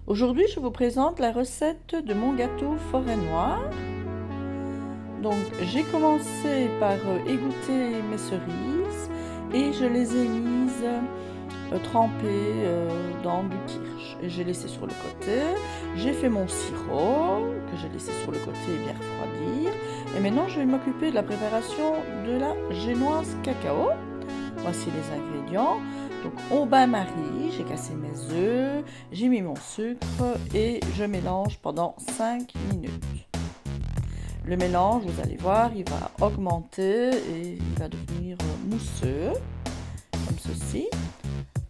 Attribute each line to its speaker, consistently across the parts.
Speaker 1: Aujourd'hui, je vous présente la recette de mon gâteau forêt noire. Donc, j'ai commencé par égoutter mes cerises et je les ai mises trempées dans du kirsch. Et j'ai laissé sur le côté. J'ai fait mon sirop que j'ai laissé sur le côté bien refroidir. Et maintenant, je vais m'occuper de la préparation de la génoise cacao. Voici les ingrédients. Donc au bain-marie, j'ai cassé mes œufs, j'ai mis mon sucre et je mélange pendant 5 minutes. Le mélange, vous allez voir, il va augmenter et il va devenir mousseux, comme ceci.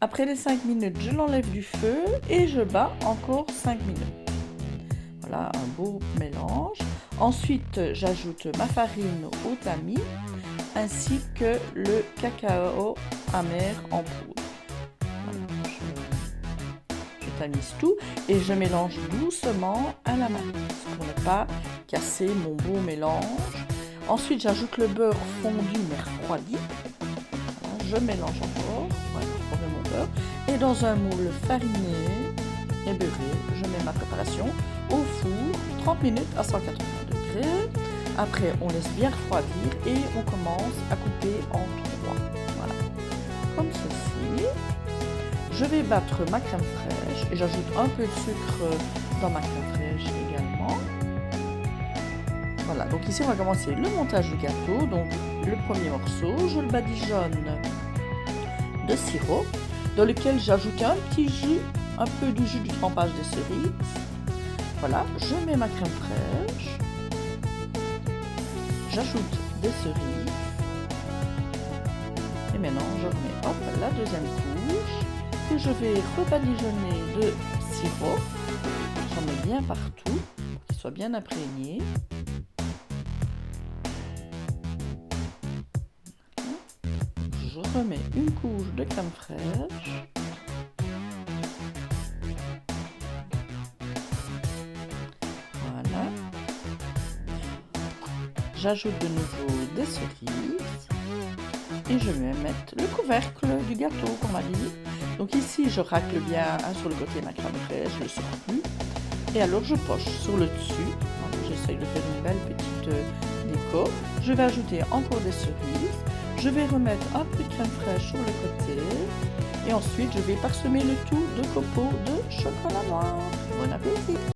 Speaker 1: Après les 5 minutes, je l'enlève du feu et je bats encore 5 minutes. Voilà un beau mélange. Ensuite, j'ajoute ma farine au tamis ainsi que le cacao amer en poudre. Voilà, je tamise tout et je mélange doucement à la main pour ne pas casser mon beau mélange. Ensuite, j'ajoute le beurre fondu mais refroidi. Voilà, je mélange encore, voilà, je remets mon beurre. Et dans un moule fariné et beurré, je mets ma préparation au four 30 minutes à 180 degrés. Après, on laisse bien refroidir et on commence à couper en trois. Voilà, comme ceci. Je vais battre ma crème fraîche et j'ajoute un peu de sucre dans ma crème fraîche également. Voilà, donc ici on va commencer le montage du gâteau. Donc le premier morceau, je le badigeonne de sirop dans lequel j'ajoute un petit jus, un peu du jus du trempage des cerises. Voilà, je mets ma crème fraîche. J'ajoute des cerises et maintenant je remets la deuxième couche que je vais rebadigeonner de sirop. J'en mets bien partout pour qu'il soit bien imprégné. Je remets une couche de crème fraîche. Voilà. J'ajoute de nouveau des cerises et je vais mettre le couvercle du gâteau qu'on m'a dit. Donc ici je racle bien sur le côté ma crème fraîche, le surplus, et alors je poche sur le dessus. J'essaye de faire une belle petite déco. Je vais ajouter encore des cerises. Je vais remettre un peu de crème fraîche sur le côté et ensuite je vais parsemer le tout de copeaux de chocolat noir. Bon appétit!